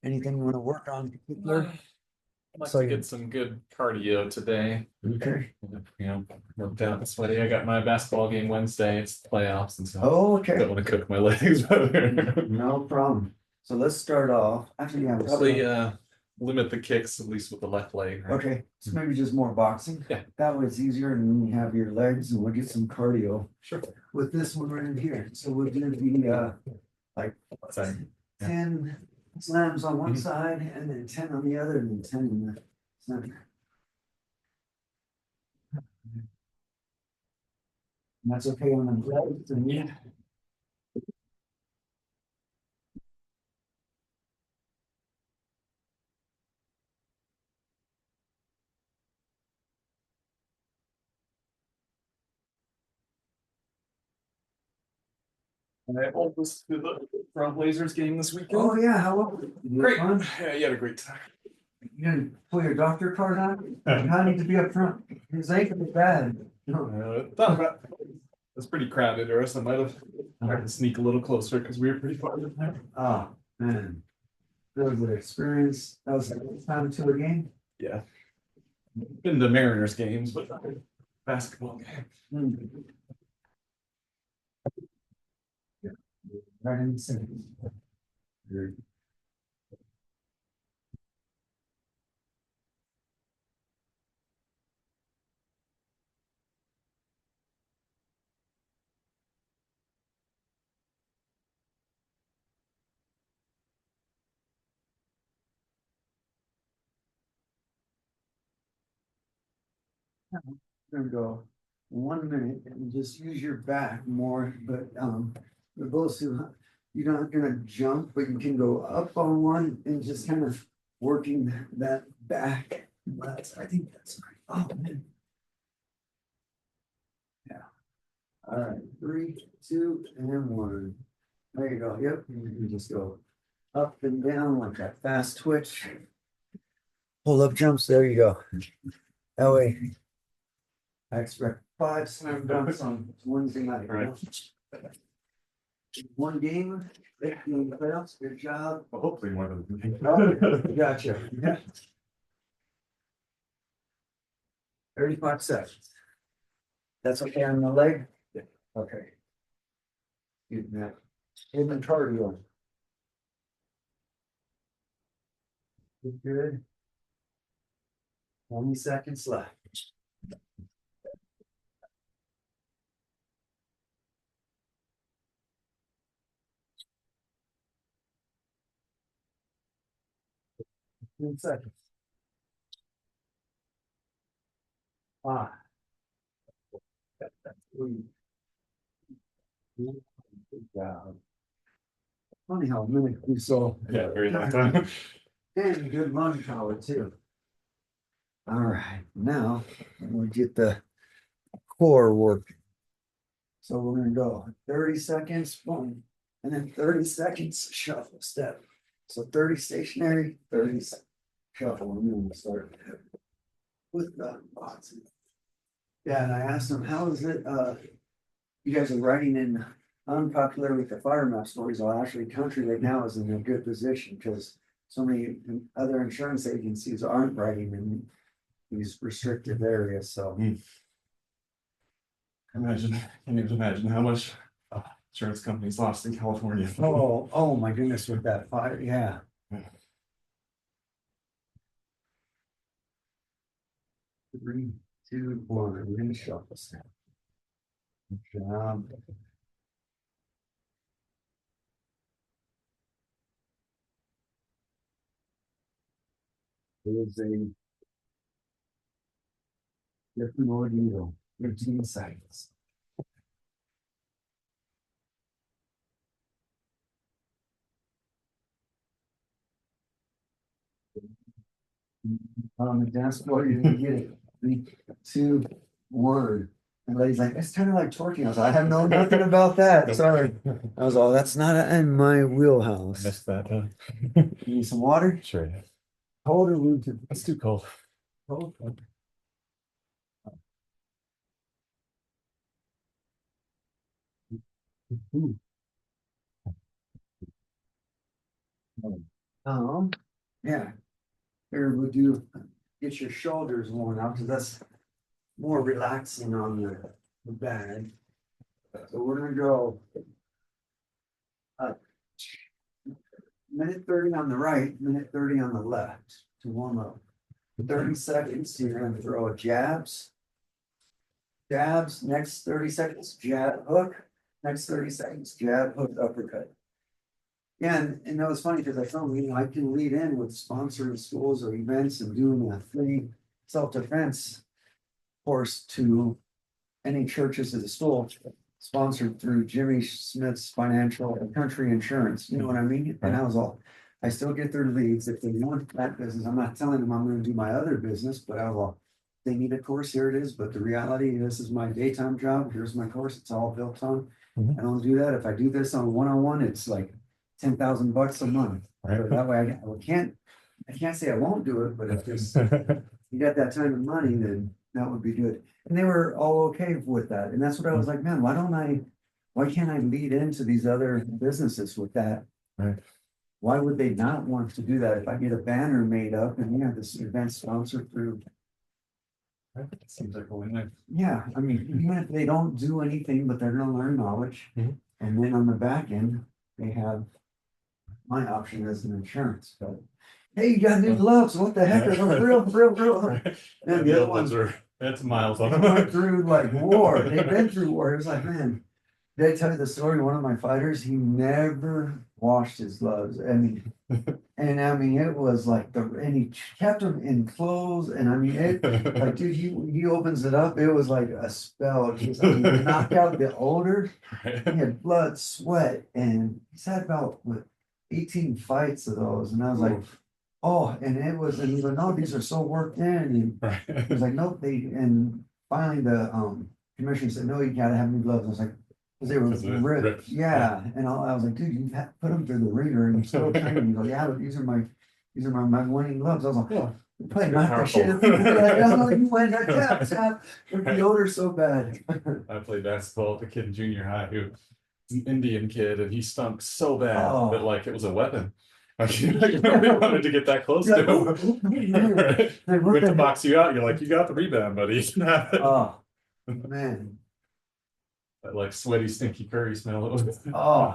Anything you want to work on in particular? I'd like So to you get some good cardio today. okay? You know, worked out and sweaty. I got my basketball game Wednesday. It's the playoffs, and so Oh, I don't okay. want to cook my legs better. No problem. So let's start off. Actually, yeah, we'll start Probably off. limit the kicks at least with the left leg, right? Okay, so maybe just more boxing. Yeah, That way it's easier and then you have your legs and we'll get some cardio sure. with this one right here. So we're gonna be like Sorry. Yeah. 10 slams on one Mhm. side and then 10 on the other and then 10 in the center. And that's okay on the legs and Yeah. And I almost to the Front Blazers game this weekend. oh yeah, how was it? Did you have Great. fun? Yeah, you had a great time. You gonna pull your doctor card out? I need to be up front. His ankle is bad. Thought about it's pretty crowded, or else I might have tried to sneak a little closer because we were pretty far in there. Oh, man. That was an experience. That was the first time to a game. Yeah. Been to Mariners games, but not a basketball game. Hmm. Yeah. Right in the center. Very gonna go 1 minute and just use your back more, but we're both you're not gonna jump, but you can go up on one and just kind of working that back. I think that's right. Oh man. Yeah. All right. 3, 2, and 1. There you go. Yep. You can just go up and down like that fast twitch. Pull up jumps. There you go. That way. I expect 5 slam dunks on Wednesday night. Right. One game, in the playoffs, good job. Well, hopefully more than Gotcha. Yeah. 35 seconds. That's okay on the leg? Yeah. Okay. Good man. Even cardio. Good. 20 seconds left. Ten seconds. 5. 3. Good job. Funny how a minute we saw. Yeah, very long time. And good lung power too. All right, now we'll get the core work. So we're gonna go 30 seconds, boom, and then 30 seconds shuffle step. So 30 stationary, 30 shuffle, and then we'll start with the boxing. Yeah, and I asked him, how is it, you guys are writing in unpopular with the fire map stories, well, actually country right now is in a good position because so many other insurance agencies aren't writing in these restricted areas, so. Imagine, can you imagine how much insurance companies lost in California? Oh my goodness, with that fire, yeah. Yeah. 3, 2, 1, and then shuffle step. Good job. It is a different ordeal, 15 seconds. On the dance floor, you didn't get it. 3, 2, 1. And lady's like, it's kind of like twerking. I was like, I have no nothing about that. Sorry. I was all, that's not in my wheelhouse. Missed that. You need some water? Sure. Cold or room It's too cold. cold? Ooh. Yeah, here we do, get your shoulders worn out, because that's more relaxing on the bag. So we're gonna go uh, minute 30 on the right, minute 30 on the left to warm up. 30 seconds, you're gonna throw jabs, jabs, next 30 seconds, jab, hook, next 30 seconds, jab, hook, uppercut. Yeah, and that was funny because I told him, I can lead in with sponsoring schools or events and doing a free self-defense course to any churches at the school, sponsored through Jimmy Smith's Financial and Country Insurance, you know what I mean? And I was all, I still get their leads if they want that business. I'm not telling them I'm gonna do my other business, but I was all, they need a course, here it is, but the reality, this is my daytime job, here's my course, it's all built on. Mhm. I don't do that. If I do this on one-on-one, it's like $10,000 a month. Right. So that way I can't say I won't do it, but if this, you got that time and money, then that would be good. And they were all okay with that. And that's what I was like, man, why can't I lead into these other businesses with that? Right. Why would they not want to do that? If I get a banner made up and this event sponsored through, Seems like a win. yeah, I mean, even if they don't do anything, but they're gonna learn knowledge. Mhm. And then on the back end, they have my option as an insurance, but hey, you got new gloves, what the heck are those, real. And the other ones are, that's miles on they went them. through like war, they've been through war, it was like, man. Did I tell you the story? One of my fighters, he never washed his gloves. And I mean, it was like and he kept them in clothes. And I mean, like, dude, he opens it up. It was like a spell. Just, I mean, knocked out the odor. He had blood, sweat, and he's had about 18 fights of those. And I was like, oh, and and he's like, no, these are so worked in. And he was like, nope, and finally the commissioner said, no, you gotta have new gloves. I was like, because they were 'Cause they're ripped, ripped. yeah, and I was like, dude, you put them through the ringer and you're still training. He's like, yeah, but these are my winning gloves. I was like, Yeah. you probably knocked the shit out of people. Like, oh, you went tap, the odor's so bad. I played basketball with a kid in junior high who was an Indian kid and he stunk so bad Oh. that like it was a weapon. Like, nobody wanted to get that close to him. Right? Like, what Went the to box you out, you're like, you got the rebound, buddy. You can have it. Oh, man. That like sweaty, stinky curry smell. Oh,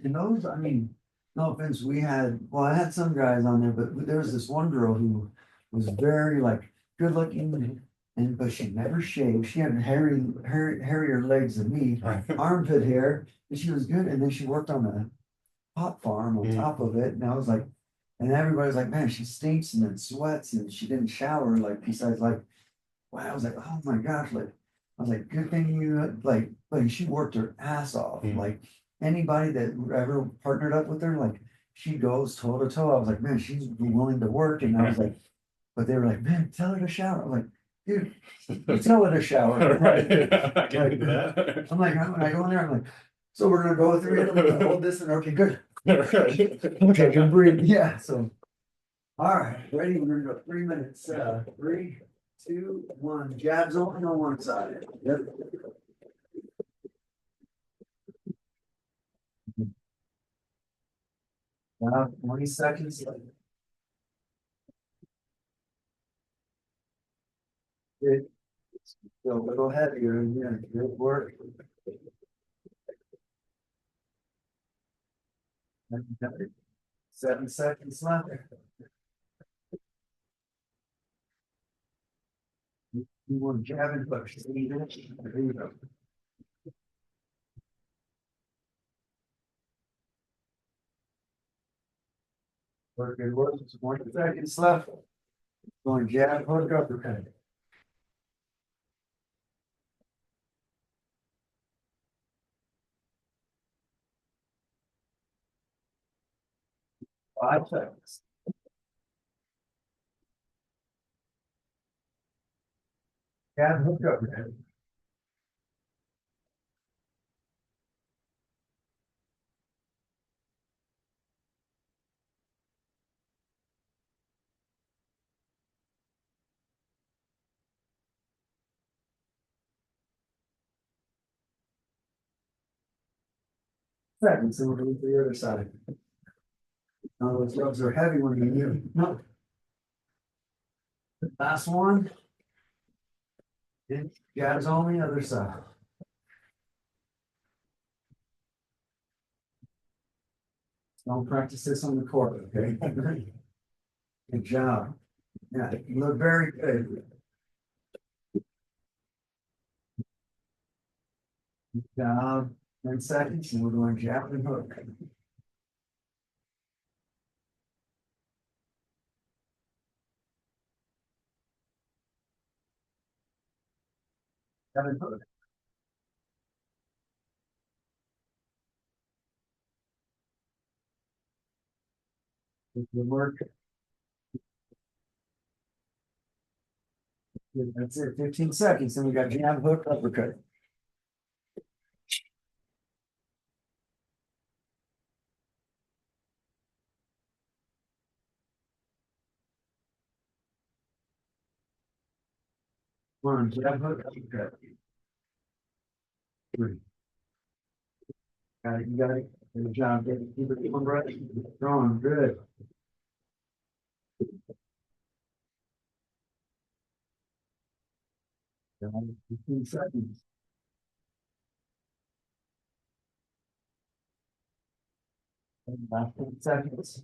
and those, I mean, no offense, I had some guys on there, but there was this one girl who was very like good looking, but she never shaved. She had hairier legs than me, armpit hair, and she was good. And then she worked on a pot farm on top of it, and I was like, and everybody's like, man, she stinks and then sweats, and she didn't shower, like, besides like, wow, I was like, oh my gosh, like, I was like, good thing you like she worked her ass off. Like anybody that ever partnered up with her, like she goes toe to toe. I was like, man, she's willing to work. And I was like, but they were like, man, tell her to shower. I'm like, dude, you tell her to shower. Right. I can do that. I'm like, when I go in there, I'm like, so we're gonna go through it, I'm gonna hold this and okay, good. Right. Okay, can breathe. Yeah, so. All right, ready? We're gonna go 3 minutes. 3, 2, 1. Jabs open on one side. Yep. Now 20 seconds. Good. Go a little heavier. Yeah, good work. 7 seconds left. You want to jab and push. There you go. Good work. 20 seconds left. Going jab, hook, uppercut. 5 seconds. Jab, hook, uppercut. 7 seconds. And we're going to the other side. Oh, those gloves are heavy when you do. No. Last one. And jabs on the other side. Don't practice this on the court, okay? Good job. Yeah, you look very good. Good job. 10 seconds and we're going jab and hook. Jab and hook. Good work. Good, that's it. 15 seconds. Then we got jab, hook, uppercut. One, jab, hook, uppercut. Three. Got it, you got it. Good job. Keep it going, brother. Keep it going. Good. 15 seconds. Last 10 seconds.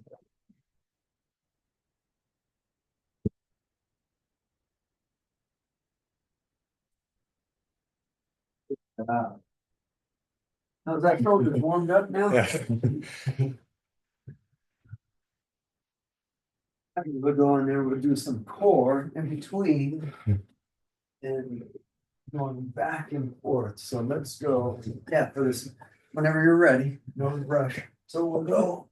How's that shoulder warmed up now? We'll go in there, we'll do some core in between. And going back and forth. So let's go. Yeah, for this, whenever you're ready, no rush. So we'll go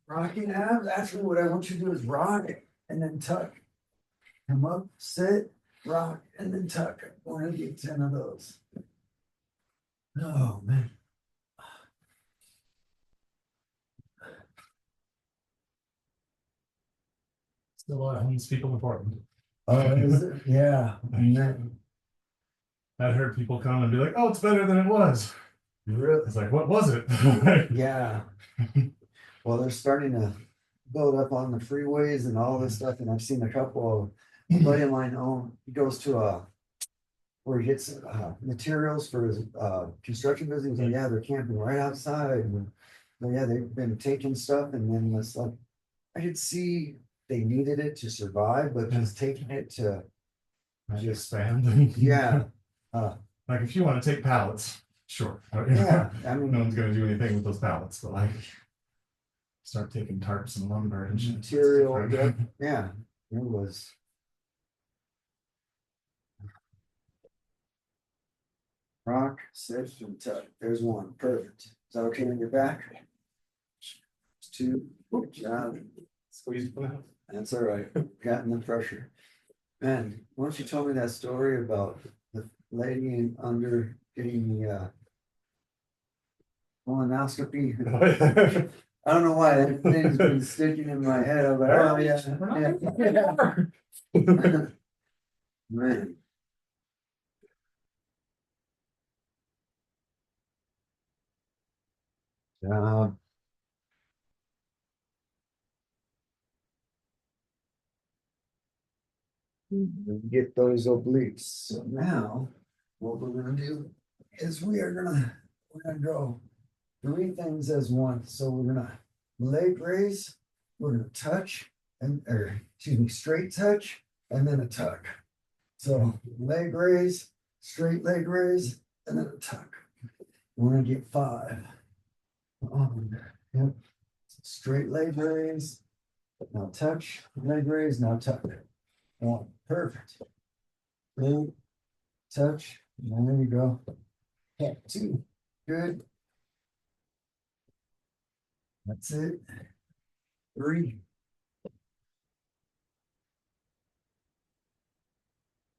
rocking abs. Actually, what I want you to do is rock and then tuck. Come up, sit, rock, and then tuck. We're gonna get 10 of those. Oh man. Still homes people important. Is it? Yeah. And then, I heard people come and be like, "Oh, it's better than it was." really? It's like, what was it? Yeah. Well, they're starting to build up on the freeways and all this stuff, and I've seen a couple of buddy of mine own, he goes to where he gets materials for his construction business, and yeah, they're camping right outside. And yeah, they've been taking stuff, and then it's like I could see they needed it to survive, but just taking it to Just expand. yeah. Like if you want to take pallets, sure. Yeah, I mean, No one's gonna do anything with those pallets, but like start taking tarps and lumber and shit. material, yeah, it was. Rock, sit, and tuck. There's one. Perfect. Is that okay on your back? Two. Good job. Squeeze for that. That's all right. Gotten the pressure. Man, why don't you tell me that story about the lady in under getting the colonoscopy? I don't know why that thing's been sticking in my head. I was like, oh yeah. Yeah. Man. Get those obliques. So now, what we're gonna do is we're gonna go three things as one. So we're gonna leg raise, we're gonna touch and or excuse me, straight touch and then a tuck. So leg raise, straight leg raise, and then a tuck. We're gonna get 5. Yep. Straight leg raise. Now touch, leg raise, now tuck. 1, perfect. Leg, touch, and there you go. Yeah, 2, good. That's it. 3,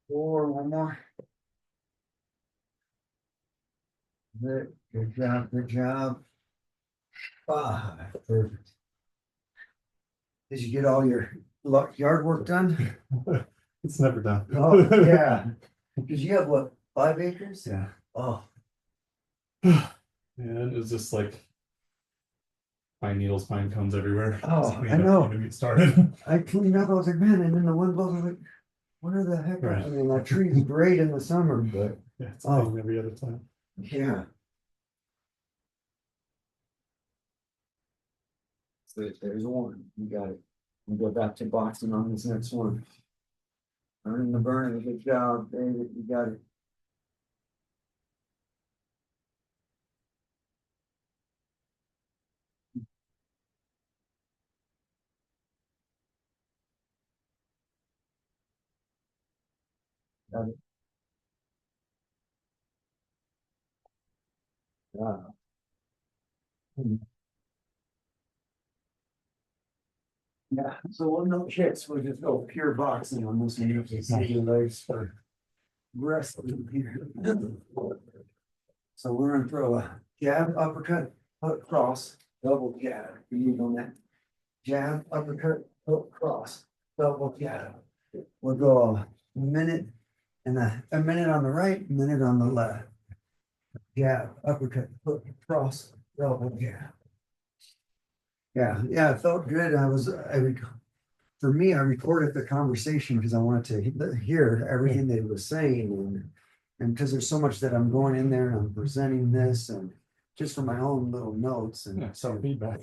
4, one more. Good job, good job. 5, perfect. Did you get all your yard work done? It's never done. Oh, yeah. Because you have what, 5 acres? Yeah. Oh, And it's just like pine needles, pine cones everywhere. Oh, Just clean I up know. to get started. I cleaned up, I was like, man, and then the wind blows, I was like, where the heck, Right. I mean, that tree's great in the summer, but, Yeah, it's Oh. pain every other time. yeah. So there's one, you got it. We go back to boxing on this next one. Earning the burn, good job, David, you got it. Got it. Yeah. Yeah, so we'll no hits, we'll just go pure boxing on this one, you can see your legs for wrestling here. So we're gonna throw a jab, uppercut, hook, cross, double jab, you need on that. Jab, uppercut, hook, cross, double jab. We'll go a minute and a minute on the right, minute on the left. Jab, uppercut, hook, cross, double jab. Yeah, it felt good. For me, I recorded the conversation because I wanted to hear everything they were saying and because there's so much that I'm going in there and I'm presenting this and just for my own little notes and Yeah, self feedback.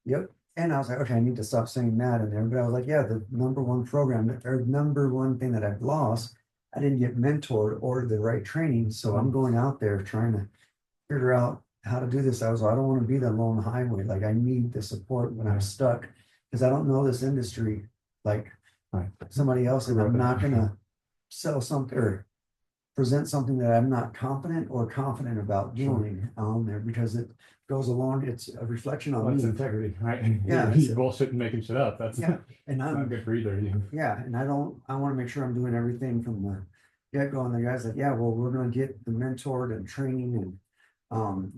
Yep. And I was like, okay, I need to stop saying that in there. But I was like, yeah, the number one program or number one thing that I've lost, I didn't get mentored or the right training. So I'm going out there trying to figure out how to do this. I don't want to be the lone highway. Like I need the support when I'm stuck because I don't know this industry like Right. somebody else, and I'm not gonna sell something or present something that I'm not confident or confident about doing on there because it goes along. It's a reflection on Well, that's me. integrity, right? Yeah, You bullshit and making shit up. That's Yeah, and not I'm good for either of you. yeah, and I want to make sure I'm doing everything from the get-go. And the guy's like, yeah, well, we're gonna get the mentored and training and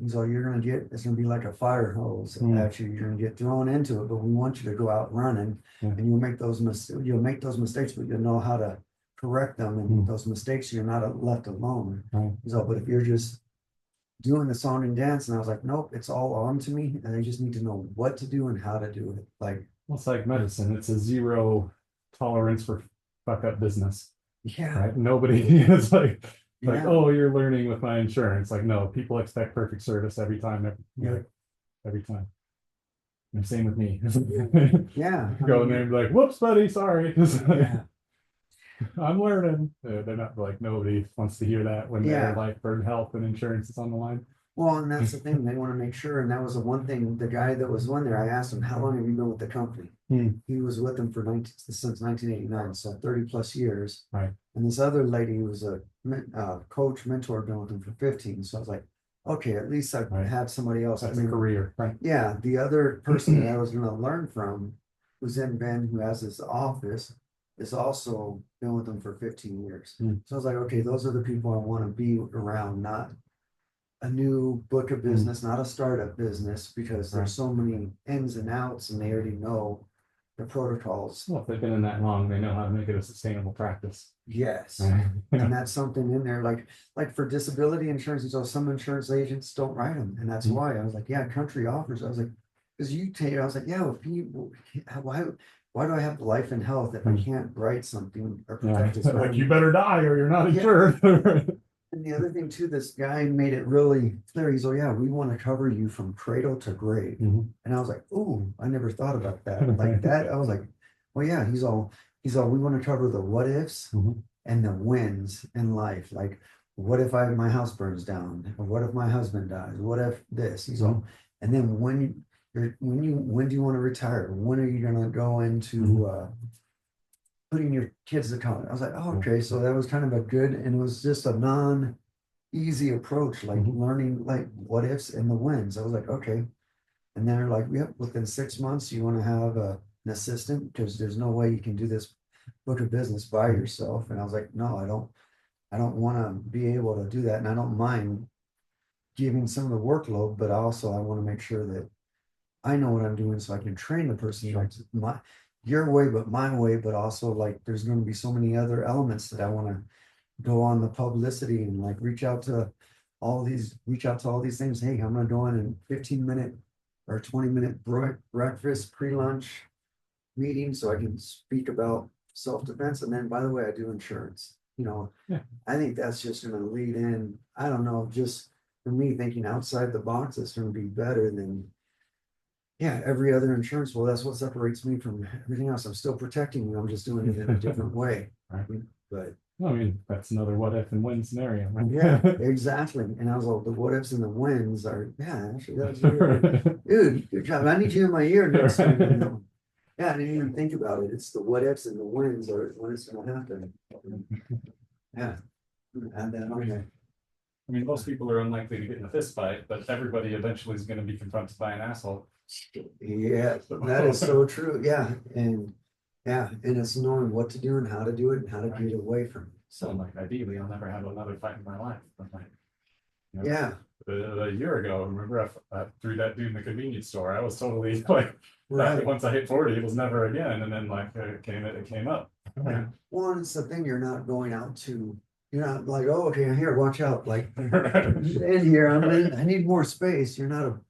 so you're gonna get it's gonna be like a fire hose. Actually, you're gonna get thrown into it, but we want you to go out running and you'll make those mistakes, but you'll know how to correct them and those mistakes, you're not left alone. So, but if you're just doing the song and dance, and I was like, nope, it's all on to me, and I just need to know what to do and how to do it. Like, Well, it's like medicine. It's a zero tolerance for fuck up business, yeah, right? Nobody is like, yeah, oh, you're learning with my insurance. Like, no, people expect perfect service every time. yeah, Every time. And same with me. yeah. Go in there and be like, whoops, buddy, sorry. Yeah, I'm learning. They're not like nobody wants to hear that when yeah. their life or health and insurance is on the line. Well, and that's the thing, they want to make sure, and that was the one thing, the guy that was one there, I asked him, how long have you been with the company? He was with them since 1989, so 30 plus years. Right. And this other lady who was a coach, mentor, been with them for 15. So I was like, okay, at least I've had somebody else. That's a career, right? Yeah, the other person that I was gonna learn from, who's in Ben, who has his office, is also been with them for 15 years. So I was like, okay, those are the people I want to be around, not a new book of business, not a startup business, because there's so many ins and outs and they already know the protocols. Well, if they've been in that long, they know how to make it a sustainable practice. Yes. Yeah. And that's something in there, like for disability insurance, and so some insurance agents don't write them. And that's why I was like, yeah, country offers. I was like, because I was like, yeah, if you, why do I have life and health if I can't write something or protect this? Like you better die or you're not insured. And the other thing too, this guy made it really clear. He's like, yeah, we want to cover you from cradle to grave. And I was like, ooh, I never thought about that. Like that, I was like, well, yeah, he's all, we want to cover the what ifs and the wins in life. Like, what if my house burns down? Or what if my husband dies? What if this? He's all, and then when do you want to retire? When are you gonna go into putting your kids to college? I was like, oh, okay. So that was kind of a good, and it was just a easy approach, like learning like what ifs and the wins. I was like, okay. And then they're like, yep, within 6 months, you want to have an assistant because there's no way you can do this book of business by yourself. And I was like, no, I don't want to be able to do that. And I don't mind giving some of the workload, but also I want to make sure that I know what I'm doing so I can train the person like your way, but my way, but also like there's going to be so many other elements that I want to go on the publicity and like reach out to all these things. Hey, I'm going to go in 15-minute or 20-minute breakfast, pre-lunch meeting, so I can speak about self-defense. And then, by the way, I do insurance, Yeah. I think that's just gonna lead in, I don't know, just for me thinking outside the box, it's gonna be better than, yeah, every other insurance. Well, that's what separates me from everything else. I'm still protecting you. I'm just doing it in a different way. Right. But I mean, that's another what if and when scenario, right? yeah, exactly. And I was like, the what ifs and the wins are, yeah, actually, that was really good. Dude, good job. I need you in my ear next time. Yeah, I didn't even think about it. It's the what ifs and the wins are when it's gonna happen. Yeah. Add that on there. I mean, most people are unlikely to get in a fist fight, but everybody eventually is going to be confronted by an asshole. Yeah, that is so true. Yeah, and it's knowing what to do and how to do it and how to get away from it. So, So, like, ideally, I'll never have another fight in my life. But like, you know, yeah, a year ago, remember I threw that dude in the convenience store. I was totally like, right. once I hit 40, it was never again. And then like it came up. Yeah. Well, and it's the thing, you're not like, oh, okay, here, watch out. Like, in here, I need more space. You're not a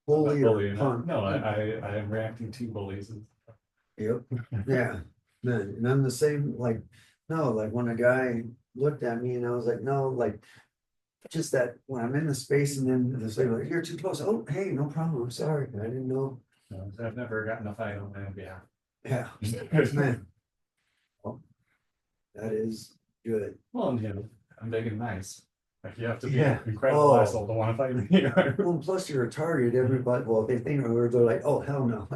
bully or Bullying. punk. No, I am reacting to bullies. Yep. Yeah, man, and I'm the same, like, no, like when a guy looked at me and I was like, no, like, just that when I'm in the space and then they say, like, you're too close. Oh, hey, no problem. I'm sorry. I didn't know. I've never gotten a fight on my own behalf. Yeah, man. Well, that is good. Well, and, I'm big and nice. Like you have to be Yeah. an incredible Oh. asshole to want to fight me. Well, and plus you're a target. Everybody, well, if they think they're like, oh, hell no.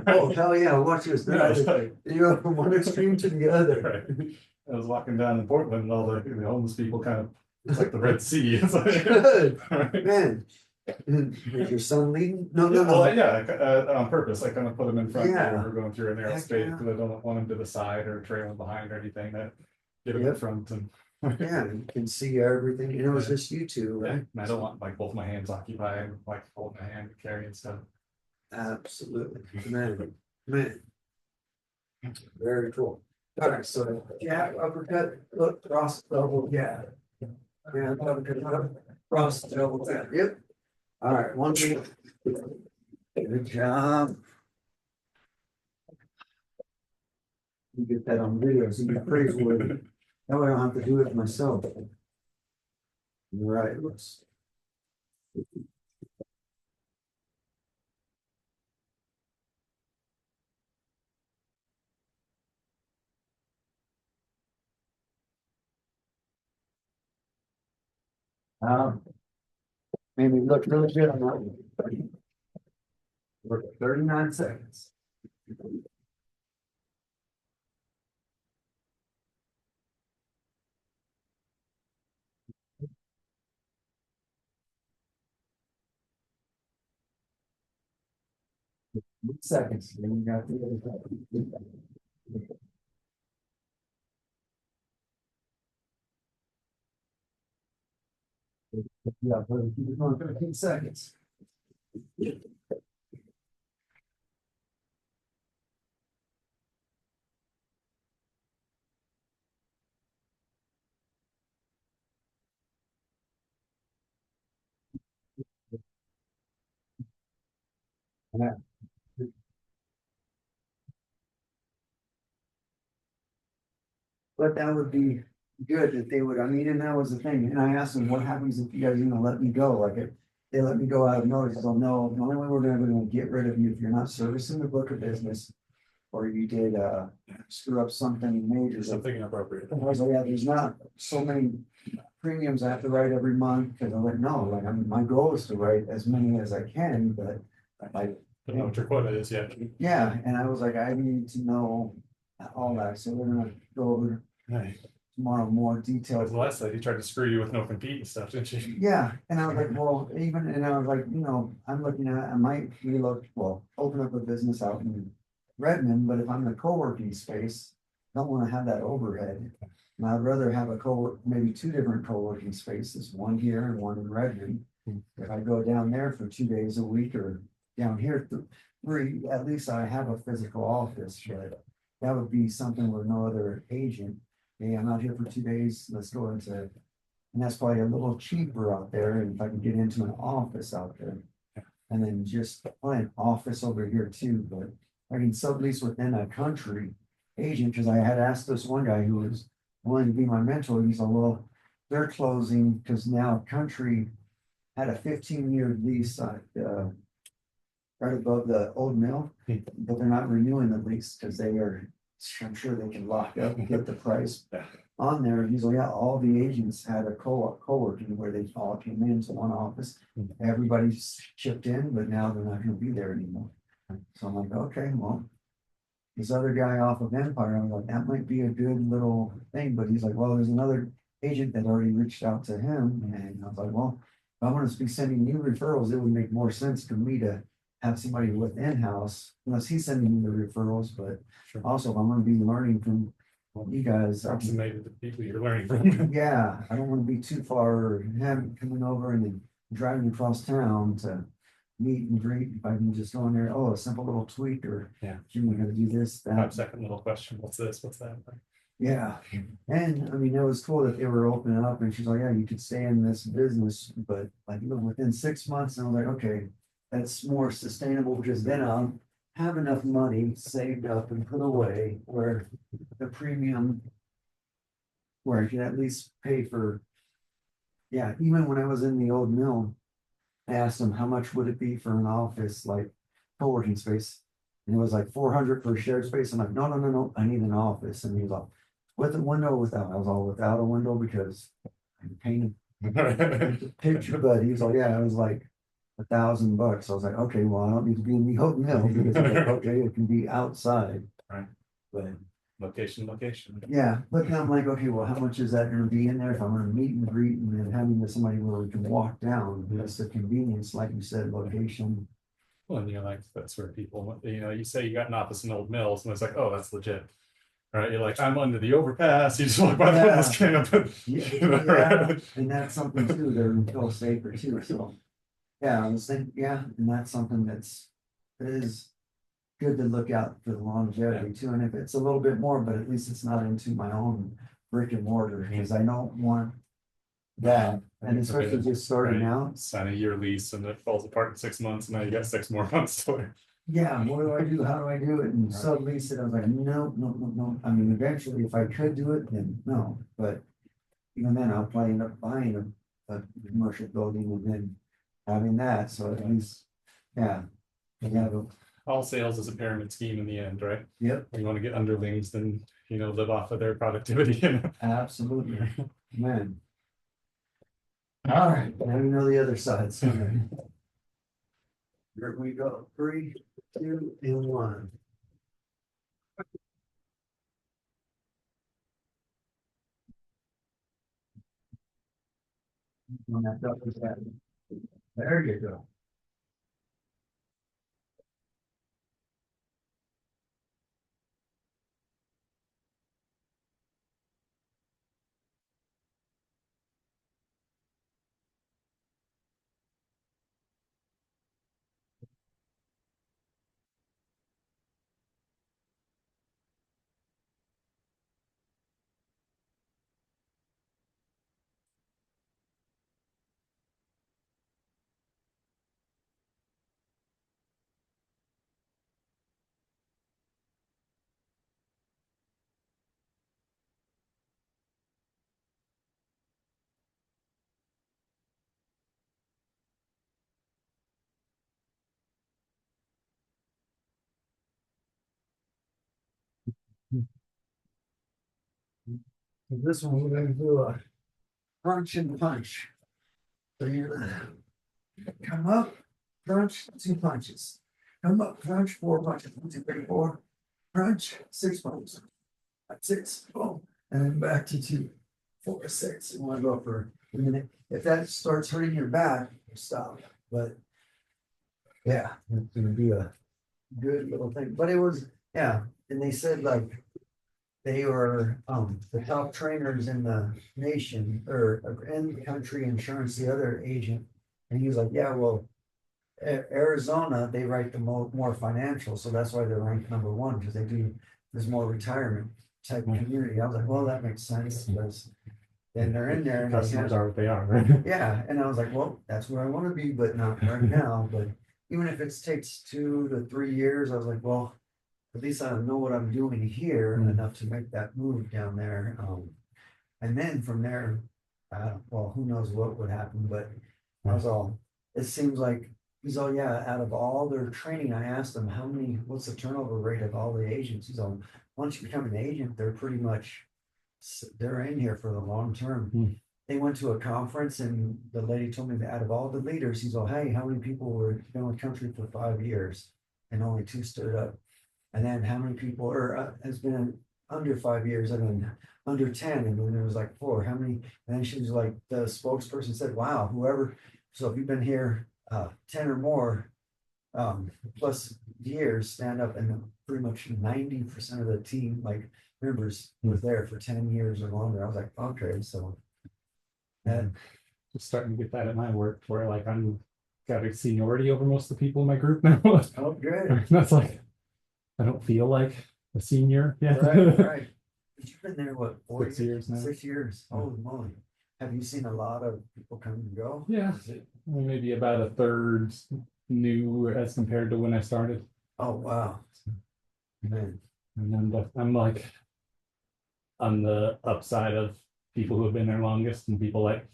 Oh, hell yeah, watch this. Yeah, it's like- You go from one extreme to the other. Right. I was walking down in Portland and all the homeless people kind of, it's like the Red Sea. It's like, Good, right. man. Is your son leading? No, Yeah, no, well, no. yeah, on purpose. I kind of put him in front Yeah. when we're going through a narrow Heck space yeah. because I don't want him to the side or trailing behind or anything. That get him in Yep. front and Yeah, you can see everything. And it was just you two, yeah, right? and I don't want like both my hands occupied, like holding my hand and carrying stuff. Absolutely, man. Very cool. All right, so jab, uppercut, look, cross, double jab. Yeah, uppercut, cross, double jab. Yep. All right, one, two. Good job. You get that on video, so you praise with it. That way I don't have to do it myself. Right, let's. Maybe look really good on that one. We're at 39 seconds. Seconds. Then you got the other. Yeah, but keep it going 15 seconds. Yeah. But that would be good if they would, I mean, and that was the thing, and I asked them, what happens if you guys are gonna let me go, like if they let me go out of notice, they'll know, the only way we're never gonna get rid of you if you're not servicing the book of business. Or you did screw up something major. Something inappropriate. I was like, yeah, there's not so many premiums I have to write every month, because I'm like, no, like, my goal is to write as many as I can, but I. Don't know what your quota is yet. Yeah, and I was like, I need to know all that, so we're gonna go over Right. tomorrow more Because details. the last lady tried to screw you with no compete and stuff, didn't she? Yeah, and I was like, well, and I was like, I'm looking at, I might open up a business out in Redmond, but if I'm in a co-working space, I don't wanna have that overhead. And I'd rather have maybe two different co-working spaces, one here and one in Redmond. If I go down there for 2 days a week or down here three, at least I have a physical office, but that would be something where no other agent, hey, I'm out here for 2 days, let's go into, and that's probably a little cheaper out there, and if I can get into an office out there. And then just an office over here too, but I can sublease within a country agent, because I had asked this one guy who was willing to be my mentor. He's like, well, they're closing because now country had a 15-year lease right above the old mill, but they're not renewing the lease because they are, I'm sure they can lock up and get the price on there. He's like, yeah, all the agents had a co-working where they all came into one office. Everybody's chipped in, but now they're not gonna be there anymore. So I'm like, okay, well, this other guy off of Empire, I'm like, that might be a good little thing, but he's like, well, there's another agent that already reached out to him, and I was like, well, if I want to be sending you referrals, it would make more sense for me to have somebody with in-house, unless he's sending me the referrals, but Sure. also if I'm gonna be learning from you guys. Approximated the people you're learning from. Yeah, I don't want to be too far, or having coming over and then driving across town to meet and greet. If I can just go in there, oh, a simple little tweak, or Yeah. Jimmy, we gotta do this, that. 5-second little question. What's this? What's that? Yeah, and I mean, it was cool that they were opening up, and she's like, yeah, you could stay in this business, but like within 6 months, and I was like, okay, that's more sustainable, because then I'll have enough money saved up and put away where the premium, where I can at least pay for. Yeah, even when I was in the old mill, I asked them how much would it be for an office, like co-working space. And it was like 400 for a shared space. I'm like, no, no, no, no, I need an office. And he was like, with a window, or without. I was all without a window because I painted the picture, but he was like, yeah, it was like $1,000. I was like, okay, well, I don't need to be in the old mill, because I'm like, okay, it can be outside. Right. But Location. yeah, but then I'm like, okay, well, how much is that gonna be in there if I'm gonna meet and greet and then having somebody where we can walk down? That's the convenience, like you said, location. Well, and like, that's where people, you say you got an office in Old Mills, and it's like, oh, that's legit. Right? You're like, I'm under the overpass. You just walk by the Yeah. homeless camp. Yeah, and that's something too, they're feel safer too, so. Yeah, I was thinking, yeah, and that's something it is good to look out for the longevity too, and if it's a little bit more, but at least it's not into my own brick and mortar, because I don't want that, and especially just starting out. Sign a year lease and it falls apart in 6 months, and now you got 6 more months to. Yeah, what do I do? How do I do it? And sublease it. I was like, no, no, no, no. I mean, eventually, if I could do it, then no. But even then, I'll probably end up buying a commercial building and then having that. So at least, yeah. Yeah. All sales is a pyramid scheme in the end, right? Yep. You want to get underlings, then live off of their productivity. Absolutely, man. All right, now you know the other side. So here we go. 3, 2, and 1. When that doubles that. There you go. This one, we're gonna do a crunch and punch. So you come up, crunch, 2 punches. Come up, crunch, 4 punches. 1, 2, 3, 4. Crunch, 6 punches. That's 6. Boom. And then back to 2, 4, 6. You want to go for a minute. If that starts hurting your back, stop. But yeah, it's gonna be a good little thing. But it was, yeah. And they said like they were the top trainers in the nation, or in the country, insurance, the other agent. And he was like, yeah, well, Arizona, they write the more financial, so that's why they're ranked #1, because there's more retirement type community. I was like, well, that makes sense, because then they're in there and Customers are what they are, right? yeah, and I was like, well, that's where I want to be, but not right now. But even if it takes 2 to 3 years, I was like, well, at least I know what I'm doing here enough to make that move down there. And then from there, well, who knows what would happen, but I was all, it seems like, he's all, yeah, out of all their training, I asked him, what's the turnover rate of all the agents? He's all, once you become an agent, they're pretty much, they're in here for the long term. They went to a conference and the lady told me that out of all the leaders, he's all, hey, how many people were in the country for 5 years? And only 2 stood up. And then how many people has been under 5 years? I mean, under 10, and then there was like 4. How many? And then she was like, the spokesperson said, wow, whoever, so if you've been here 10 or more plus years, stand up, and pretty much 90% of the team, like members, was there for 10 years or longer. I was like, okay, so and Just starting to get that at my work where like I'm got a seniority over most of the people in my group now. oh good. That's like, I don't feel like a senior yet. Right, right. But you've been there, what, 6 years now. 6 years. Holy moly. Have you seen a lot of people come and go? Yeah, maybe about a third new as compared to when I started. Oh, wow. Man. And then I'm like on the upside of people who have been there longest, and people like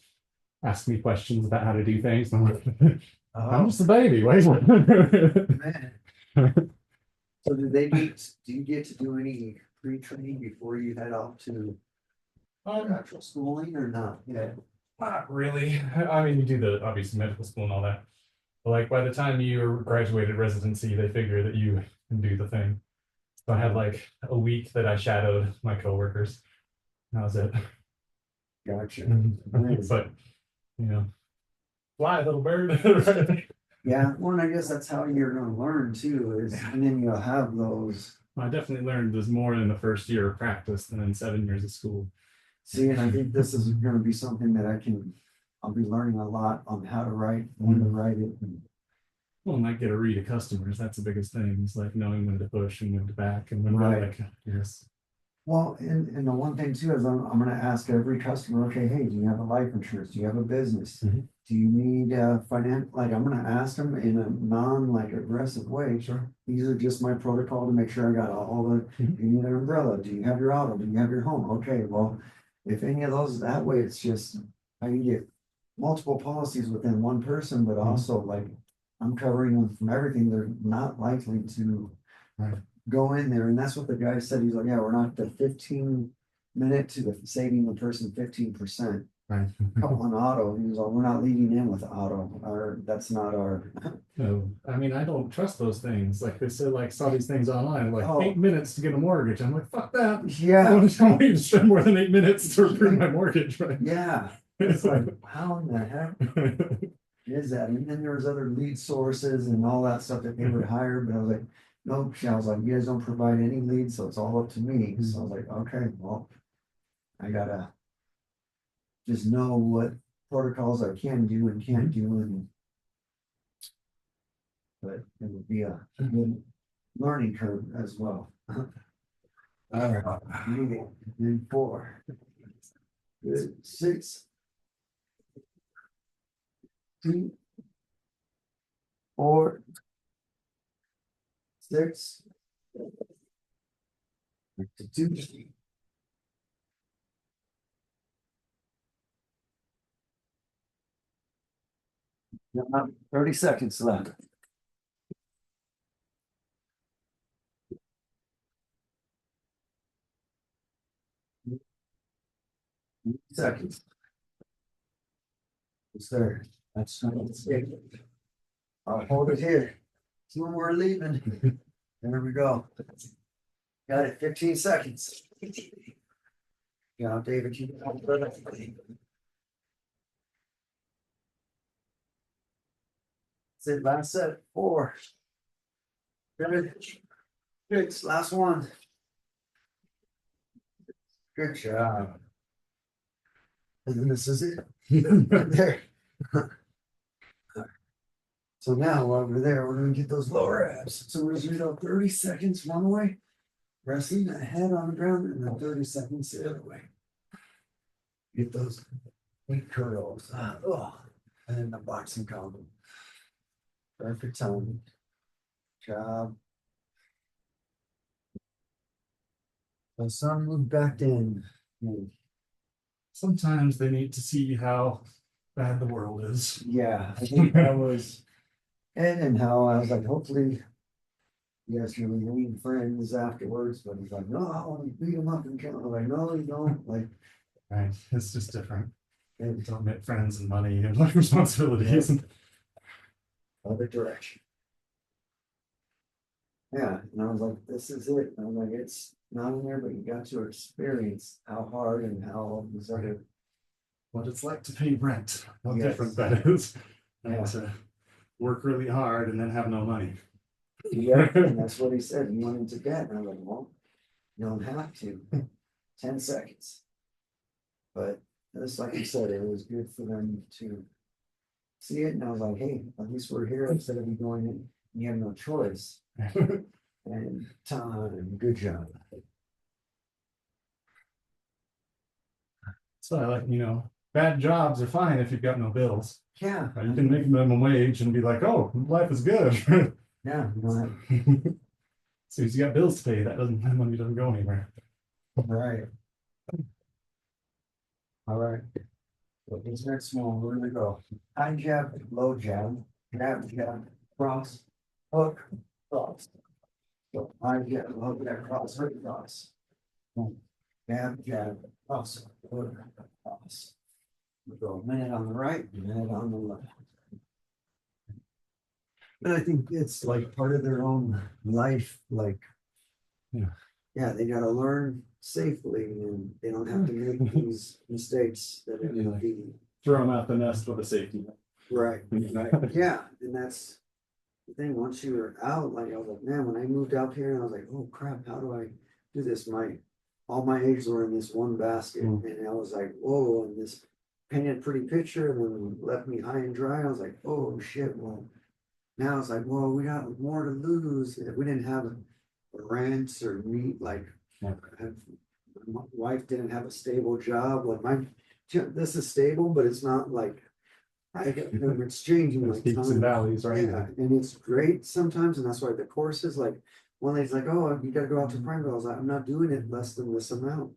ask me questions about how to do things. And I'm like, I'm Oh, just a baby. Wait. man. So do you get to do any pre-training before you head off to actual schooling or not? Yeah. Not really. I mean, you do the obviously medical school and all that. But like by the time you graduated residency, they figure that you can do the thing. So I had like a week that I shadowed my coworkers. That was it. Gotcha. But you know, fly, little bird. Yeah, well, and I guess that's how you're gonna learn too, and then you'll have those. I definitely learned there's more in the first year of practice than in 7 years of school. See, and I think this is gonna be something that I'll be learning a lot on how to write, when to write it. Well, and I get to read to customers. That's the biggest thing. It's like knowing when to push and when to back and when to Right. like, yes. Well, and the one thing too is I'm gonna ask every customer, okay, hey, do you have a life insurance? Do you have a business? Mhm. Do you need like I'm gonna ask them in a like aggressive way. Sure. These are just my protocol to make sure I got all the, Mhm. do you need an umbrella? Do you have your auto? Do you have your home? Okay, well, if any of those, that way it's just, I can get multiple policies within one person, but also like I'm covering them from everything. They're not likely to Right. go in there. And that's what the guy said. He's like, yeah, we're not the 15 minute to the saving the person 15% Right. on auto. He was like, we're not leading in with auto, or that's not our. No, I mean, I don't trust those things. Like they said, like saw these things online, like Oh. 8 minutes to get a mortgage. I'm like, fuck that. I Yeah, don't need to spend more than 8 minutes to approve my mortgage, right? yeah. It's like, how in the heck is that? And then there was other lead sources and all that stuff that they would hire, but I was like, nope. I was like, you guys don't provide any leads, so it's all up to me. So I was like, okay, well, I gotta just know what protocols I can do and can't do, and but it would be a good learning curve as well. All right, then 4, good, 6, 2, 4, 6, 2. Now, 30 seconds left. Seconds. It's there. That's not it. I'll hold it here. See when we're leaving. There we go. Got it. 15 seconds. Yeah, David, you. That's it. Last set. 4. Good. 6. Last one. Good job. And then this is it. Right there. So now over there, we're gonna get those lower abs. So we're just gonna go 30 seconds one way, resting the head on the ground, and then 30 seconds the other way. Get those weight curls. And then the boxing combo. Perfect time. Job. The son moved back in. Sometimes they need to see how bad the world is. Yeah, I think that was, and how I was like, hopefully. Yes, you remain friends afterwards, but he's like, no, I want to beat him up and kill him. I'm like, no, you don't. Like, Right. It's just different. and Don't get friends and money and life responsibilities. other direction. Yeah, and I was like, this is it. And I'm like, it's not in there, but you got to experience how hard and how deserted. What it's like to pay rent. How Yes. different that is. And Yeah. to work really hard and then have no money. Yeah, and that's what he said. He went into debt. And I was like, well, you don't have to. 10 seconds. But just like you said, it was good for them to see it. And I was like, hey, at least we're here instead of you going in. You have no choice. And time, good job. So I like, bad jobs are fine if you've got no bills. Yeah. You can make minimum wage and be like, oh, life is good. Yeah, you know, So he's got bills to pay. That money doesn't go anywhere. right. All right. So this next one, we're gonna go high jab, low jab, jab, cross, hook, cross. So high jab, low jab, cross, hook, cross. Jab, cross, hook, cross. We go a minute on the right, a minute on the left. And I think it's like part of their own life, like. Yeah, they gotta learn safely and they don't have to make these mistakes that it would be. Throw him out the nest with a safety net. Right, yeah, and that's the thing, once you were out, like, I was like, man, when I moved out here, and I was like, oh crap, how do I do this? All my eggs were in this one basket, and I was like, whoa, and this painted pretty picture, and then left me high and dry, I was like, oh shit, well, now it's like, well, we got more to lose, if we didn't have rents or meat, like, my wife didn't have a stable job, like this is stable, but it's not like, it's changing like Peaks and valleys, right? Yeah, and it's great sometimes, and that's why the courses, like, one lady's like, oh, you gotta go out to Prineville. I was like, I'm not doing it less than this amount.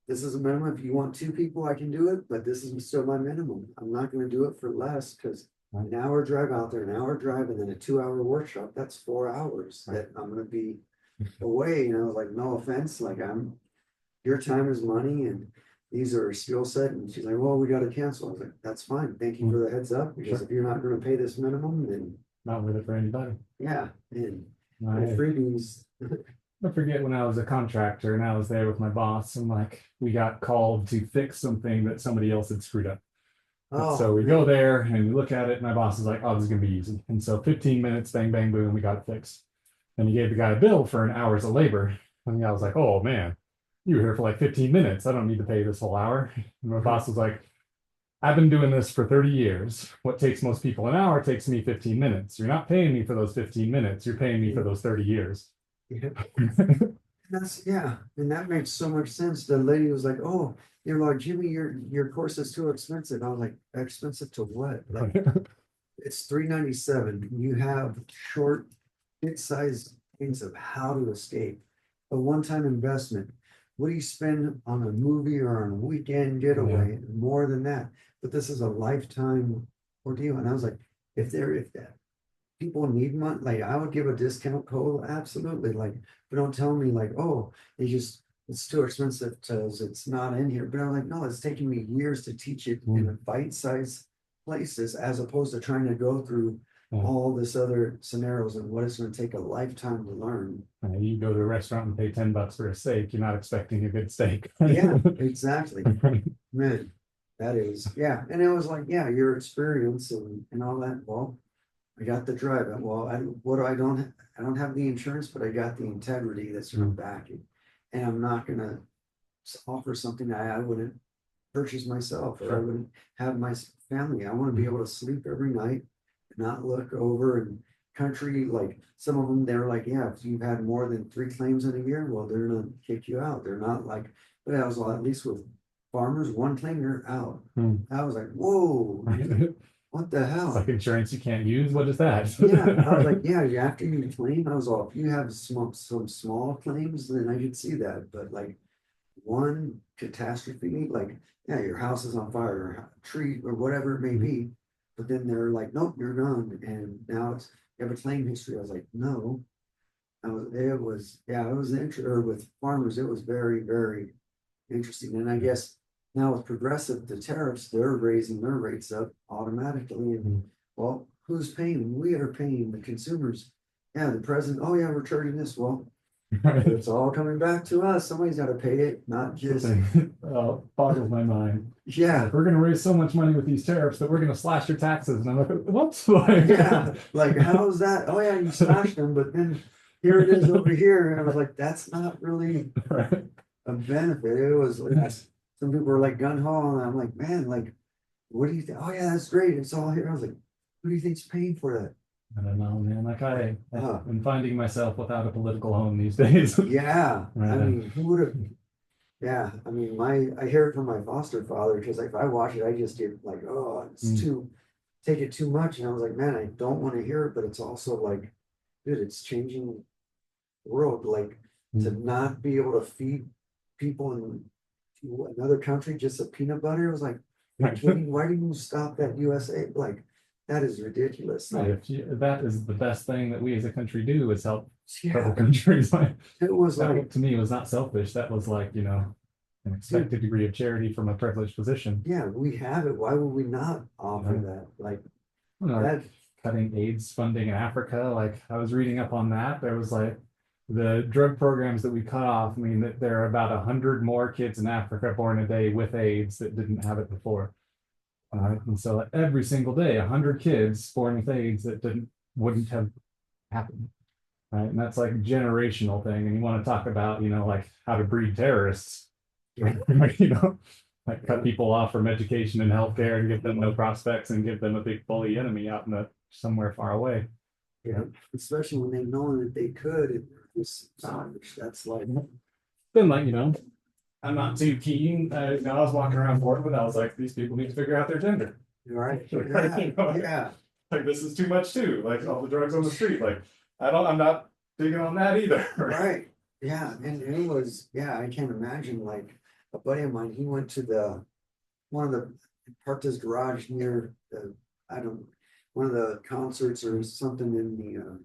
This is a minimum. If you want 2 people, I can do it, but this is still my minimum. I'm not gonna do it for less, because an hour drive out there, an hour drive, and then a 2-hour workshop, that's 4 hours that I'm gonna be away. And I was like, no offense, like, your time is money, and these are skill set. And she's like, well, we gotta cancel. I was like, that's fine. Thank you for the heads up, because if you're not gonna pay this minimum, then Not worth it for anybody. yeah, and the I freebies. forget when I was a contractor and I was there with my boss, and like we got called to fix something that somebody else had screwed up. Oh, So we go there and we look at it, and my boss is like, oh, this is gonna be easy. And so 15 minutes, bang, bang, boom, we got it fixed. And he gave the guy a bill for an hour's of labor. And I was like, oh man, you were here for like 15 minutes. I don't need to pay this whole hour. And my boss was like, I've been doing this for 30 years. What takes most people an hour takes me 15 minutes. You're not paying me for those 15 minutes. You're paying me for those 30 years. yeah. Yeah, and that makes so much sense. The lady was like, oh, you're like, Jimmy, your course is too expensive. I was like, expensive to what? Like, it's $397. You have short, bit-sized things of how to escape. A one-time investment. What do you spend on a movie or on a weekend getaway? More than that. But this is a lifetime ordeal. And I was like, if that people need money, like, I would give a discount code, absolutely. Like, but don't tell me like, oh, it's too expensive because it's not in here. But I'm like, no, it's taking me years to teach it in a bite-sized places, as opposed to trying to go through all this other scenarios and what it's going to take a lifetime to learn. You go to a restaurant and pay $10 for a steak, you're not expecting a good steak. Yeah, exactly. Man, that is, yeah. And it was like, yeah, your experience and all that. Well, I got the drive. Well, I don't have the insurance, but I got the integrity that's going to back it. And I'm not going to offer something that I wouldn't purchase myself, or I wouldn't have my family. I want to be able to sleep every night, not look over. And country, like some of them, they're like, yeah, if you've had more than 3 claims in a year, well, they're gonna kick you out. They're not like, but I was at least with farmers, 1 claim, you're out. I was like, whoa, what the It's hell? like insurance you can't use. What is that? Yeah, I was like, yeah, after you claim, I was all, if you have some small claims, then I could see that, but like one catastrophe, like, yeah, your house is on fire, or a tree, or whatever it may be, but then they're like, nope, you're done, and now it's, you have a claim history. I was like, no. Yeah, it was or with farmers, it was very, very interesting. And I guess now with progressive, the tariffs, they're raising their rates up automatically. And well, who's paying? We are paying the consumers. Yeah, the president, oh yeah, we're charging this. Well, Right. it's all coming back to us. Somebody's got to pay it, not just, Boggles my mind. yeah, Like, we're going to raise so much money with these tariffs that we're going to slash your taxes. And I'm like, what? yeah. Like, how is that? Oh yeah, you slashed them, but then here it is over here. And I was like, that's not really Right. a benefit. It was like, some people were like gun ho, and I'm like, man, like, what do you think? Oh yeah, that's great. It's all here. I was like, who do you think's paying for that? I don't know, man. Like Uh, I'm finding myself without a political home these days. yeah, I Right. mean, who would have? Yeah, I mean, I hear it from my foster father because like if I watch it, I just get like, oh, it's too take it too much, and I was like, man, I don't want to hear it, but it's also like, dude, it's changing the world. Like to not be able to feed people in another country just a peanut butter. It was like, Right. why didn't you stop that USA? Like, that is ridiculous. Right. Like, That is the best thing that we as a country do is help other yeah, countries. Like, it was that like, to me was not selfish. That was like, an expected degree of charity from a privileged position. yeah, we have it. Why would we not offer Right. that? Like Or that, cutting AIDS funding in Africa. Like I was reading up on that. There was like the drug programs that we cut off. I mean, that there are about 100 more kids in Africa born a day with AIDS that didn't have it before. And so like, every single day, 100 kids born with AIDS that wouldn't have happened. Right. And that's like a generational thing. And you want to talk about, like how to breed terrorists, yeah, like cut people off from education and healthcare and give them no prospects and give them a big bully enemy out in the somewhere far away. yeah, especially when they know that they could. It's that's like, Then like, I'm not too keen. I was walking around Portland. I was like, these people need to figure out their gender. right, You know, yeah, Like this is too much too. Like all the drugs on the street. Like I'm not digging on that either. right, yeah, and it was, yeah, I can't imagine. Like a buddy of mine, he went to one of the parked his garage near the, I don't, one of the concerts or something in the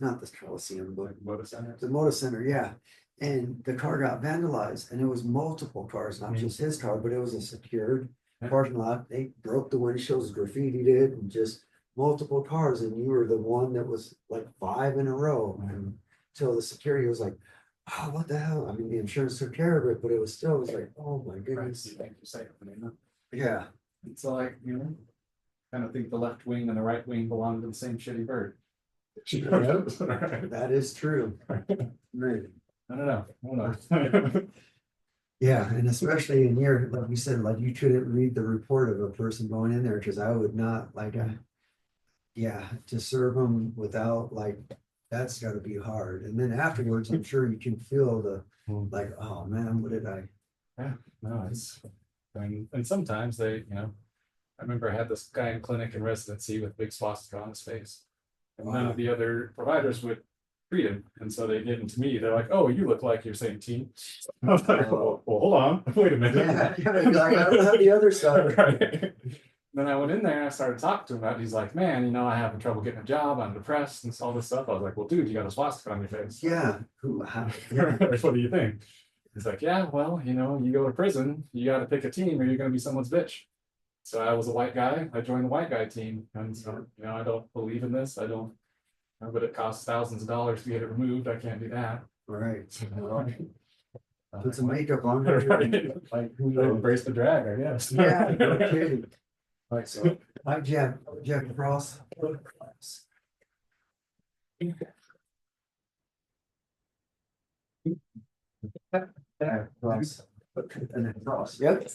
not this Coliseum, but Motor center. the Motor Center, yeah. And the car got vandalized, and it was multiple cars, not just his car, but it was a secured parking lot. They broke the windshields, graffitied it, and just multiple cars. And you were the one that was like 5 in a row. And until the security was like, oh, what the hell? I mean, the insurance took care of it, but it was still, it was like, oh my goodness. Thank you, say it. Yeah, It's like, kind of think the left wing and the right wing belong to the same shitty bird. that is true. Man. I don't know. Yeah, and especially in here, like you said, like you couldn't read the report of a person going in there because I would not like, yeah, to serve them without like, that's got to be hard. And then afterwards, I'm sure you can feel the like, oh man, what did I? Yeah, no, and sometimes they, I remember I had this guy in clinic in residency with big swastika on his face. And none of the other providers would treat him. And so they get into me. They're like, oh, you look like you're saying teen. I was like, well, hold on. Wait a minute. Yeah, like, I don't have the other stuff. Right. Then I went in there and I started talking to him about it. He's like, man, I have trouble getting a job. I'm depressed and all this stuff. I was like, well, dude, you got a swastika on your face. Yeah. Yeah. What do you think? He's like, yeah, well, you go to prison, you got to pick a team or you're going to be someone's bitch. So I was a white guy. I joined the white guy team. And so, I don't believe in this. I don't, but it costs thousands of dollars to get it removed. I can't do that. Right. So, Put some makeup on there. Right. Like, who knows? Embrace the drag, I guess. Yeah, no kidding. Like, So, hi, Jeff Cross. Cross. And then Cross, yep.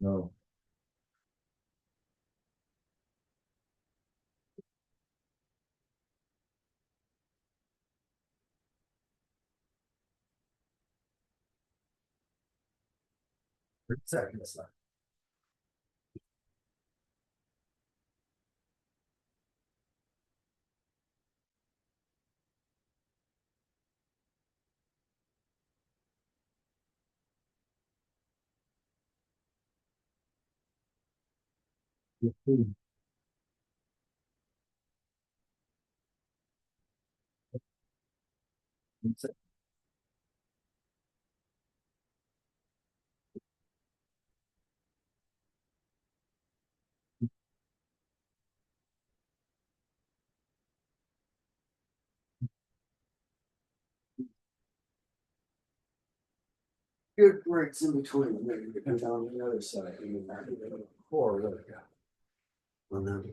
No. 30 seconds left. Good breaks in between, maybe it goes on the other side, and then that core really got. On that.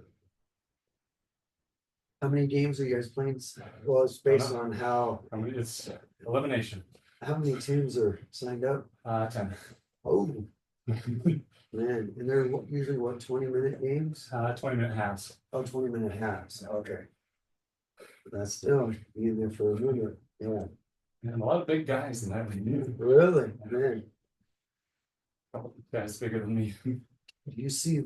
How many games are you guys playing? Well, it's based on how, I mean, it's elimination. how many teams are signed up? 10. Oh, man, and they're usually what, 20-minute games? 20-minute halves. Oh, 20-minute halves, okay. That's still being there for a minute, yeah. And a lot of big guys in that league. Really, man. Couple guys bigger than me. You see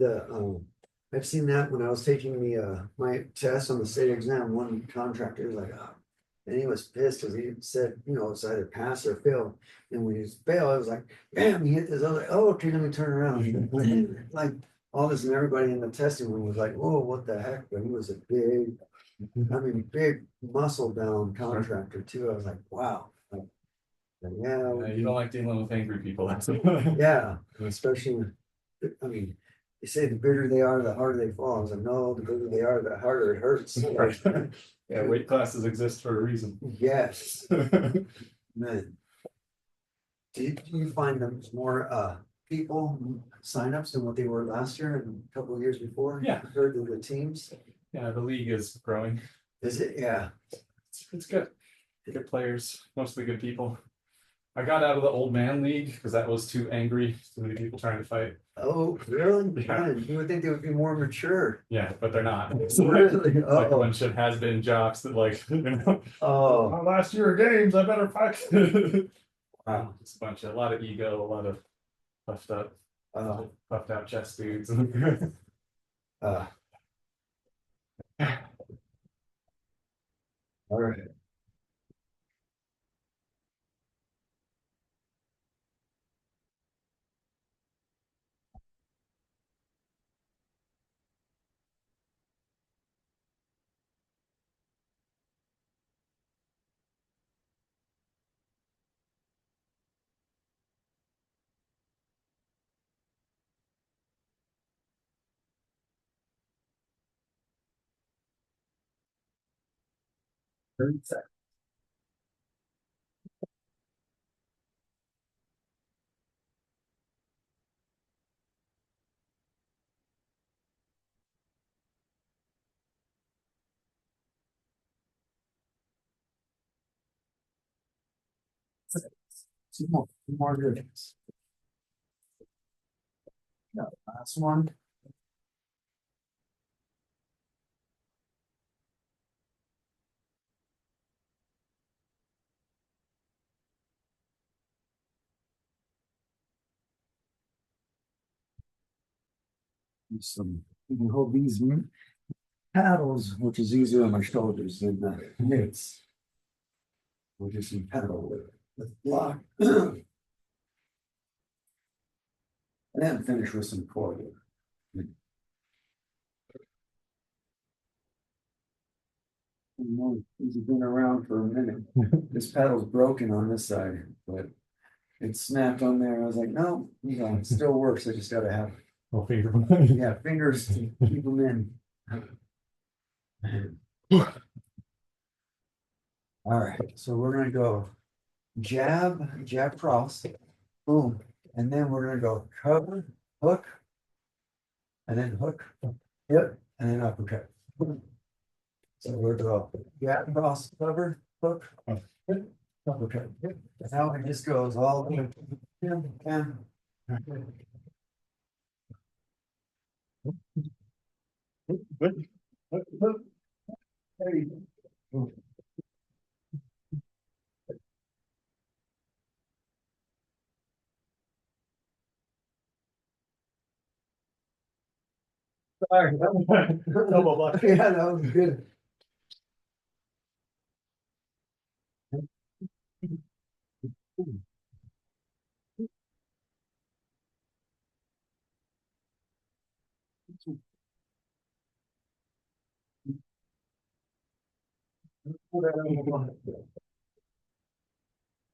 I've seen that when I was taking the my test on the state exam, one contractor was like, oh, and he was pissed because he said, it's either pass or fail. And when he failed, I was like, bam, he hit this. I was like, oh, okay, let me turn around. Like all this, and everybody in the testing room was like, whoa, what the heck? But he was a big muscle bound contractor too. I was like, wow. Like, yeah, You don't like dealing with angry people. That's yeah, especially, I mean, they say the bigger they are, the harder they fall. I was like, no, the bigger they are, the harder it hurts. Yeah, weight classes exist for a reason. Yes, man. Did you find them more people signups than what they were last year and a couple of years before? Yeah. Compared to the teams? Yeah, the league is growing. Is it? Yeah. It's good. Good players, mostly good people. I got out of the old man league because that was too angry, too many people trying to fight. Oh, really? Yeah. Man, you would think they would be more mature. Yeah, but they're not. Really? Like a Oh, bunch of has-been jocks that oh, my last year of games, I better fight. wow. It's a lot of ego, a lot of Oh, puffed out chest dudes. uh, all right. Two more minutes. No, last one. You can hold these paddles, which is easier on my shoulders than the mitts. We'll do some paddle with block. And then finish with some core. These have been around for a minute. This paddle's broken on this side, but it snapped on there. I was like, no, it still works. I just gotta have, Well, finger. yeah, fingers to keep them in. All right, so we're gonna go jab cross, boom, and then we're gonna go cover, hook, and then hook, hip, and then uppercut. So we're gonna go jab cross, cover, hook, hip, uppercut. That's how it just goes all the way. And there you go. All right. Elbow block. Yeah, that was good.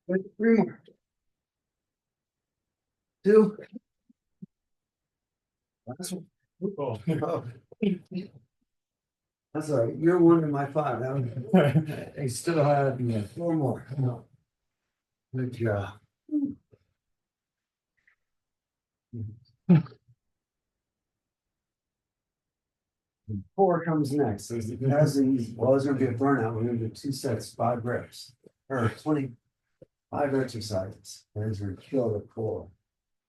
Wait, 3 more. 2. Last one. Oh. Oh. That's all right. You're 1 to my 5. That was, I still have 4 more. No. Good job. 4 comes next. As these was gonna be a burnout, we're gonna do 2 sets, 5 reps, or 25 exercises. There's gonna kill the core.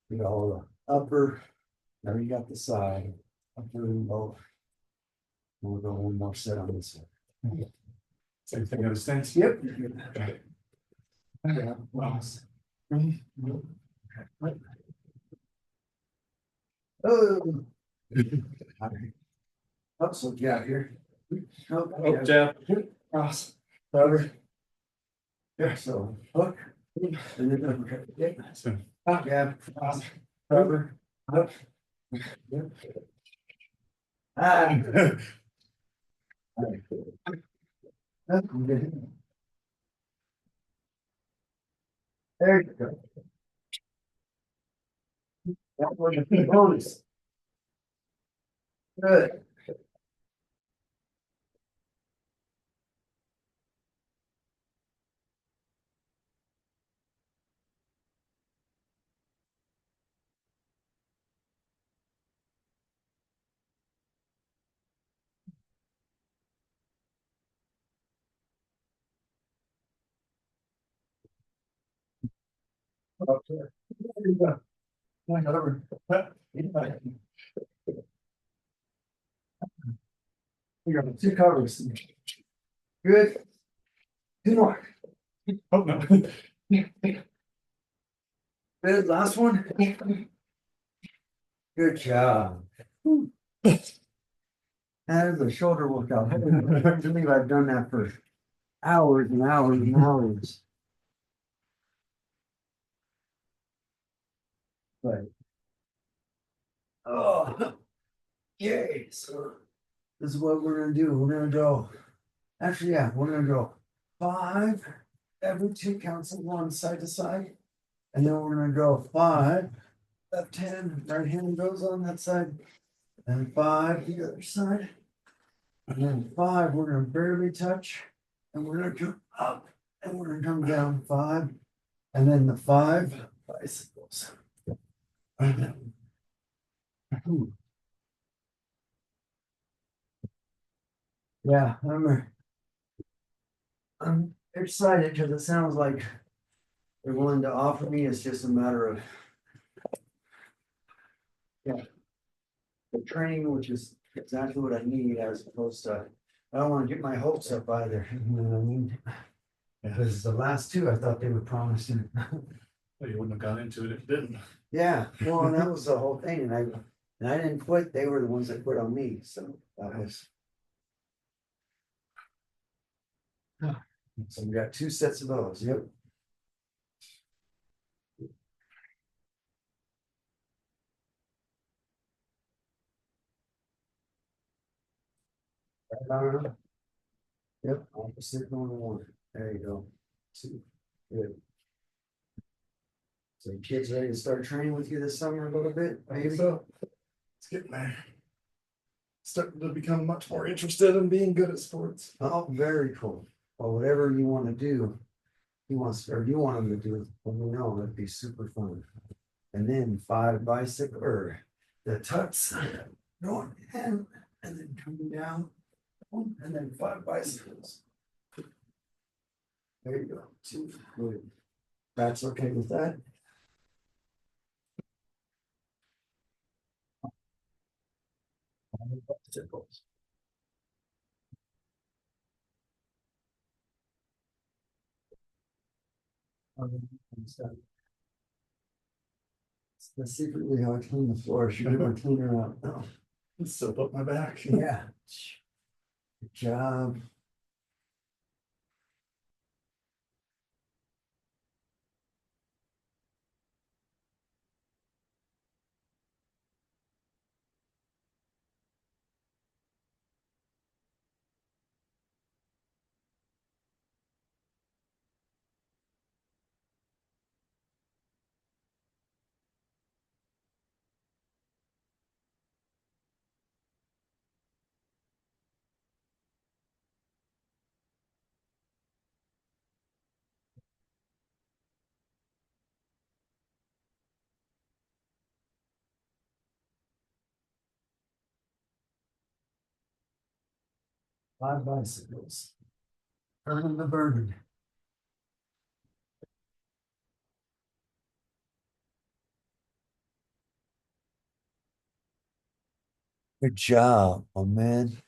You got all the upper, now you got the side, upper and lower. We'll go 1 more set on this one. Same thing out of stance. Yep. Okay. Yeah. Wow. Oh. Oh, so yeah, here. Oh, Oh, jab. cross, cover. Yeah, so hook. And then uppercut. Yeah. So, Jab, cross, cover, up. Yep. Ah. That's good. There you go. That was a big bonus. Good. Okay. There you go. Cover. You got 2 covers. Good. 2 more. oh no. Good. Last one. Good job. That is a shoulder workout. I can't believe I've done that for hours and hours and hours. But oh, yay! So this is what we're gonna do. We're gonna go. Actually, yeah, we're gonna go 5 every 2 counts of 1 side to side, and then we're gonna go 5 left hand, right hand goes on that side, and 5 the other side, and then 5 we're gonna barely touch, and we're gonna come up, and we're gonna come down 5, and then the 5 bicycles. Yeah, I'm excited because it sounds like they're willing to offer me. It's just a matter of the training, which is exactly what I need, as opposed to I don't want to get my hopes up either. You know what I mean? Because the last 2, I thought they were promising. Well, you wouldn't have gone into it if you didn't. Yeah, well, and that was the whole thing, and I didn't quit. They were the ones that quit on me. So that was. So we got 2 sets of those. Yep. Yep, opposite going 1. There you go. 2. Good. So kids ready to start training with you this summer a little bit? I think so. It's getting there. Starting to become much more interested in being good at sports. Oh, very cool. Well, whatever you want to do, he wants, or you want them to do, let me know. That'd be super fun. And then 5 bicycle or the tucks going in and then coming down, and then 5 bicycles. There you go. 2. Good. That's okay with that. Bicycles. That's secretly how I clean the floor. Should get my cleaner out now. Soap up my back. Yeah. Good job. Five bicycles. Earning the burden. Good job, oh man.